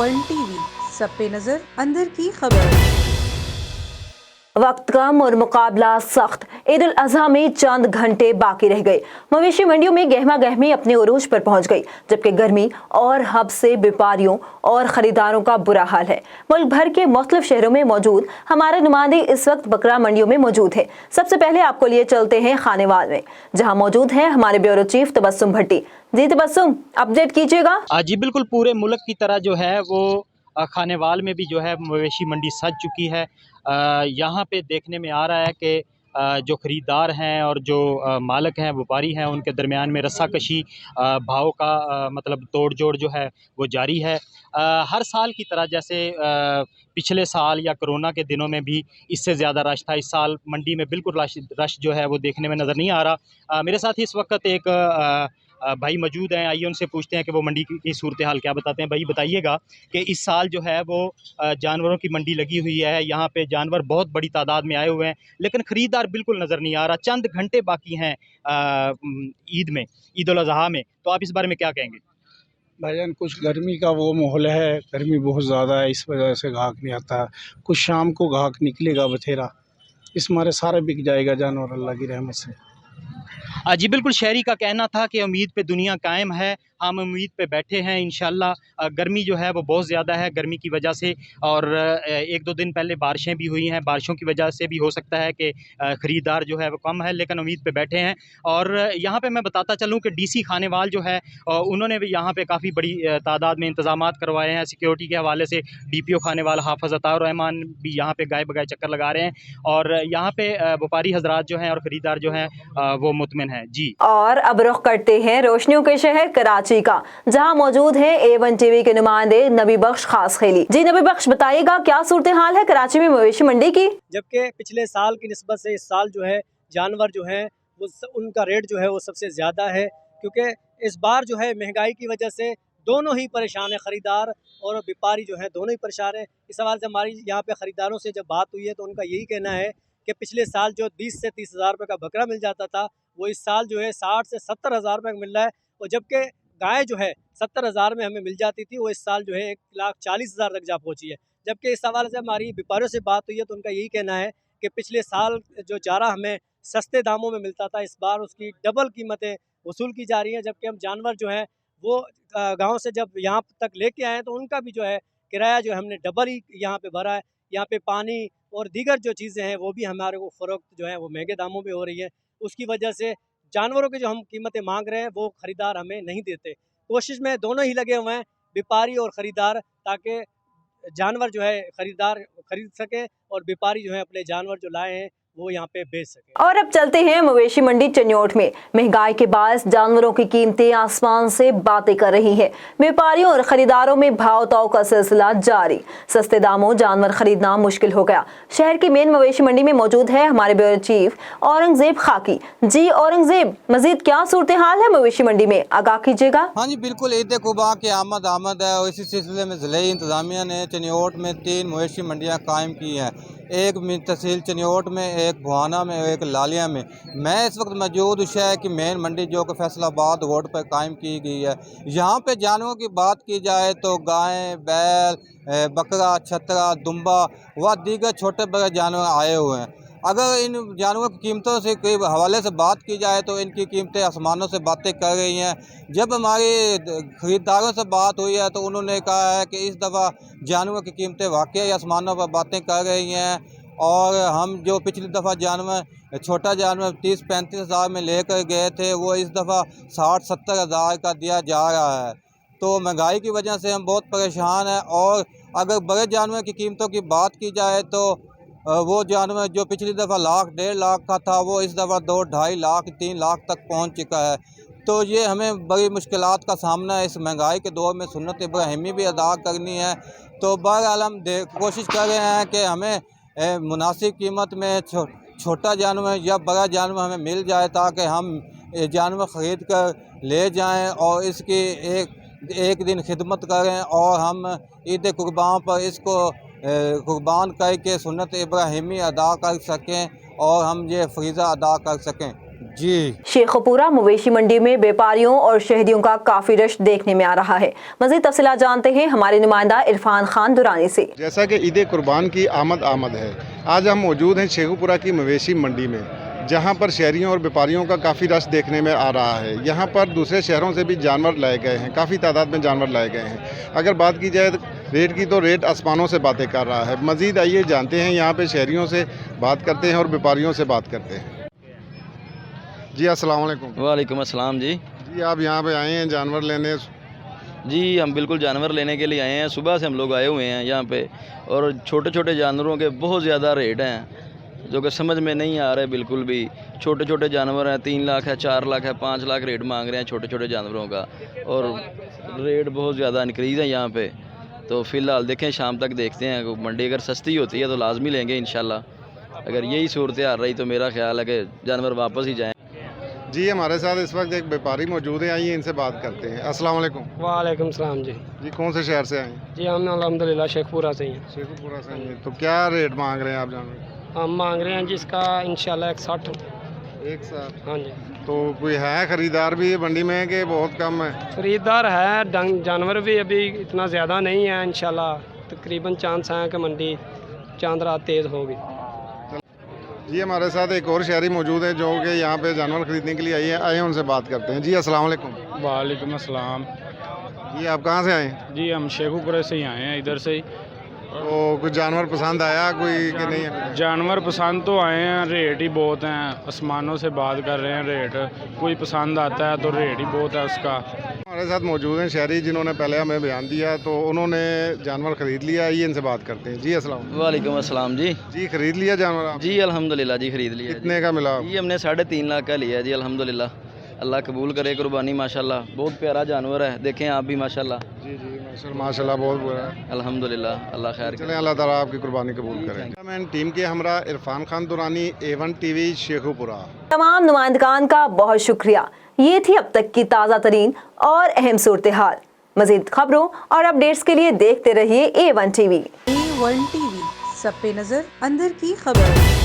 World TV, सब पे नजर, अंदर की खबर। वक्त कम और मुकाबला सख्त। ईद उल अजहा में चंद घंटे बाकी रह गए। मवेशी मंडियों में गहमा गहमी अपने उरूज पर पहुंच गई, जबकि गर्मी और हब से व्यापारियों और खरीदारों का बुरा हाल है। मुल्क भर के मुख्तलिफ शहरों में मौजूद हमारे नुमाइंदे इस वक्त बकरा मंडियों में मौजूद है। सबसे पहले आपको लिए चलते हैं खानेवाल में, जहाँ मौजूद है हमारे ब्यूरो चीफ तबस्सुम भट्टी। जी तबस्सुम, अपडेट कीजिएगा। जी बिल्कुल, पूरे मुल्क की तरह जो है वो खानेवाल में भी जो है मवेशी मंडी सज चुकी है। यहाँ पे देखने में आ रहा है कि जो ख़रीदार हैं और जो मालिक हैं, व्यापारी हैं, उनके दरमियान में रस्साकशी, भाव का मतलब तोड़ जोड़ जो है वो जारी है। हर साल की तरह जैसे पिछले साल या कोरोना के दिनों में भी इससे ज़्यादा रश था, इस साल मंडी में बिल्कुल रश जो है वो देखने में नज़र नहीं आ रहा। मेरे साथ इस वक्त एक भाई मौजूद हैं, आइए उनसे पूछते हैं कि वो मंडी की सूरत हाल क्या बताते हैं। भाई बताइएगा कि इस साल जो है वो जानवरों की मंडी लगी हुई है, यहाँ पे जानवर बहुत बड़ी तादाद में आए हुए हैं, लेकिन ख़रीदार बिल्कुल नज़र नहीं आ रहा। चंद घंटे बाकी हैं ईद में, ईद उल अज़हा में, तो आप इस बारे में क्या कहेंगे? भाईजान, कुछ गर्मी का वो माहौल है, गर्मी बहुत ज़्यादा है, इस वजह से घाक नहीं आता। कुछ शाम को घाक निकलेगा बथेरा, इस मारे सारा बिक जाएगा जानवर अल्लाह की रहमत से। जी बिल्कुल, शहरी का कहना था कि उम्मीद पे दुनिया कायम है, हम उम्मीद पे बैठे हैं इंशाल्लाह। गर्मी जो है वो बहुत ज़्यादा है, गर्मी की वजह से, और एक दो दिन पहले बारिशें भी हुई हैं, बारिशों की वजह से भी हो सकता है कि ख़रीदार जो है वो कम है, लेकिन उम्मीद पे बैठे हैं। और यहाँ पे मैं बताता चलूँ कि डीसी खानेवाल जो है उन्होंने भी यहाँ पे काफ़ी बड़ी तादाद में इंतज़ामात करवाए हैं सिक्योरिटी के हवाले से। डीपीओ खानेवाल हाफ़िज़ अताउर रहमान भी यहाँ पे गाए बगाए चक्कर लगा रहे हैं, और यहाँ पे व्यापारी हजरात जो हैं और ख़रीदार जो हैं वो मुतमिन हैं। जी, और अब रुख करते हैं रोशनियों के शहर कराची का, जहां मौजूद है A1 टीवी के नुमाइंदे नबी बख्श खास खेली। जी नबी बख्श, बताइएगा क्या सूरत हाल है कराची में मवेशी मंडी की? जबकि पिछले साल की निस्बत से इस साल जो है जानवर जो है वो उनका रेट जो है वो सबसे ज़्यादा है, क्योंकि इस बार जो है महंगाई की वजह से दोनों ही परेशान है, ख़रीदार और व्यापारी जो है दोनों ही परेशान है। इस सवाल से हमारी यहाँ पे ख़रीदारों से जब बात हुई है तो उनका यही कहना है कि पिछले साल जो 20 से 30 हज़ार रुपये का बकरा मिल जाता था, वो इस साल जो है 60 से 70 हज़ार रुपये का मिल रहा है। और जबकि गाय जो है 70 हज़ार में हमें मिल जाती थी, वो इस साल जो है 1,40,000 तक जा पहुँची है। जबकि इस हवाले से हमारी व्यापारियों से बात हुई है तो उनका यही कहना है कि पिछले साल जो चारा हमें सस्ते दामों में मिलता था, इस बार उसकी डबल कीमतें वसूल की जा रही हैं। जबकि हम जानवर जो हैं वो गाँव से जब यहाँ तक लेके आए हैं तो उनका भी जो है किराया जो है हमने डबल ही यहाँ पे भरा है। यहाँ पे पानी और दीगर जो चीज़ें हैं वो भी हमारे को फ़रोख्त जो है वो महंगे दामों पे हो रही है। उसकी वजह से जानवरों की जो हम कीमतें मांग रहे हैं वो ख़रीदार हमें नहीं देते। कोशिश में दोनों ही लगे हुए हैं, व्यापारी और ख़रीदार, ताकि जानवर जो है ख़रीदार ख़रीद सके और व्यापारी जो है अपने जानवर जो लाए हैं वो यहाँ पे बेच सके। और अब चलते हैं मवेशी मंडी चन्योट में। महंगाई के बायस जानवरों की कीमतें आसमान से बातें कर रही हैं। व्यापारियों और खरीदारों में भाव ताव का सिलसिला जारी। सस्ते दामों जानवर खरीदना मुश्किल हो गया। शहर की मेन मवेशी मंडी में मौजूद है हमारे ब्यूरो चीफ औरंगजेब खाकी। जी औरंगजेब, मजीद क्या सूरत हाल है मवेशी मंडी में, आगाह कीजिएगा। हाँ जी बिल्कुल, ईद कुबा की आमद है और इसी सिलसिले में ज़िले इंतज़ामिया ने चन्योट में 3 मवेशी मंडियाँ कायम की हैं। एक तहसील चन्योट में, एक भुआना में और एक लालिया में। मैं इस वक्त मौजूद शहर की मेन मंडी जो कि फैसलाबाद रोड पर कायम की गई है। यहाँ पे जानवरों की बात की जाए तो गाय, बैल, बकरा, छतरा, दुम्बा व दीगर छोटे बड़े जानवर आए हुए हैं। अगर इन जानवरों की कीमतों से कोई हवाले से बात की जाए तो इनकी कीमतें आसमानों से बातें कर रही हैं। जब हमारे ख़रीदारों से बात हुई है तो उन्होंने कहा है कि इस दफ़ा जानवरों की कीमतें वाकई आसमानों पर बातें कर रही हैं। और हम जो पिछली दफ़ा जानवर, छोटा जानवर 30-35 हज़ार में लेकर गए थे, वो इस दफ़ा 60-70 हज़ार का दिया जा रहा है। तो महंगाई की वजह से हम बहुत परेशान हैं। और अगर बड़े जानवर की कीमतों की बात की जाए तो वो जानवर जो पिछली दफ़ा लाख 1.5 लाख का था, वो इस दफ़ा 2-2.5 लाख 3 लाख तक पहुंच चुका है। तो ये हमें बड़ी मुश्किलात का सामना इस महंगाई के दौर में सुन्नत इब्राहिमी भी अदा करनी है। तो बहरहाल हम कोशिश कर रहे हैं कि हमें मुनासिब कीमत में छोटा जानवर या बड़ा जानवर हमें मिल जाए, ताकि हम जानवर ख़रीद कर ले जाएँ और इसकी एक दिन खिदमत करें और हम ईद कुर्बान पर इसको कुर्बान करके सुन्नत इब्राहिमी अदा कर सकें और हम ये फ़रीज़ा अदा कर सकें। जी। शेखुपुरा मवेशी मंडी में व्यापारियों और शहरियों का काफी रश देखने में आ रहा है। मज़ीद तफसीलात जानते हैं हमारे नुमाइंदा इरफान खान दुरानी से। जैसा कि ईद कुर्बान की आमद है, आज हम मौजूद हैं शेखुपुरा की मवेशी मंडी में, जहां पर शहरियों और व्यापारियों का काफ़ी रश देखने में आ रहा है। यहां पर दूसरे शहरों से भी जानवर लाए गए हैं, काफ़ी तादाद में जानवर लाए गए हैं। अगर बात की जाए रेट की तो रेट आसमानों से बातें कर रहा है। मज़ीद आइए जानते हैं, यहाँ पे शहरियों से बात करते हैं और व्यापारियों से बात करते हैं। जी अस्सलाम वालेकुम। वालेकुम अस्सलाम जी। जी आप यहाँ पे आए हैं जानवर लेने? जी हम बिल्कुल जानवर लेने के लिए आए हैं, सुबह से हम लोग आए हुए हैं यहाँ पे, और छोटे छोटे जानवरों के बहुत ज़्यादा रेट हैं जो कि समझ में नहीं आ रहे बिल्कुल भी। छोटे छोटे जानवर हैं, 3 लाख है, 4 लाख है, 5 लाख रेट मांग रहे हैं छोटे छोटे जानवरों का, और रेट बहुत ज़्यादा इंक्रीज़ है यहाँ पे। तो फ़िलहाल देखें, शाम तक देखते हैं, मंडी अगर सस्ती होती है तो लाजमी लेंगे इंशाल्लाह। अगर यही सूरत हाल रही तो मेरा ख्याल है कि जानवर वापस ही जाएँ। जी हमारे साथ इस वक्त एक व्यापारी मौजूद है, आइए इनसे बात करते हैं। अस्सलाम वालेकुम। वालेकुम सलाम जी। जी कौन से शहर से आए हैं? जी हम अल्हम्दुलिल्लाह शेखपुरा से ही हैं। शेखुपुरा से हैं। तो क्या रेट मांग रहे हैं आप जानवर? हम मांग रहे हैं जिसका इंशाल्लाह 160। 160? हाँ जी। तो कोई है ख़रीदार भी मंडी में कि बहुत कम है? ख़रीदार है, जानवर भी अभी इतना ज़्यादा नहीं है। इंशाल्लाह तकरीबन चांस हैं कि मंडी चांद रात तेज़ होगी। जी हमारे साथ एक और शहरी मौजूद है जो कि यहाँ पे जानवर ख़रीदने के लिए आए हैं, उनसे बात करते हैं। जी अस्सलाम वालेकुम। वालेकुम अस्सलाम। जी आप कहाँ से आए हैं? जी हम शेखुपुरा से ही आए हैं, इधर से ही। तो कुछ जानवर पसंद आया कोई कि नहीं है? जानवर पसंद तो आए हैं, रेट ही बहुत हैं, आसमानों से बात कर रहे हैं रेट। कोई पसंद आता है तो रेट ही बहुत है उसका। हमारे साथ मौजूद हैं शहरी जिन्होंने पहले हमें बयान दिया, तो उन्होंने जानवर ख़रीद लिया, ये इनसे बात करते हैं। जी अस्सलाम। वालेकुम अस्सलाम जी। जी ख़रीद लिया जानवर आप? जी अल्हम्दुलिल्लाह जी, ख़रीद लिया। कितने का मिला? जी हमने 3.5 लाख का लिया जी अल्हम्दुलिल्लाह। अल्लाह कबूल करे कुर्बानी, माशाल्लाह बहुत प्यारा जानवर है, देखें आप भी माशाल्लाह। जी जी माशाल्लाह बहुत बुरा है। अल्हम्दुलिल्लाह, अल्लाह खैर करे। चलें, अल्लाह ताला आपकी कुर्बानी कबूल करें। मैं टीम के हमरा इरफान खान दुरानी, A1 TV शेखुपुरा। तमाम नुमाइंदगान का बहुत शुक्रिया। ये थी अब तक की ताज़ा तरीन और अहम सूरत हाल। मज़ीद खबरों और अपडेट्स के लिए देखते रहिए A1 TV। A1 TV, सब पे नजर, अंदर की खबर।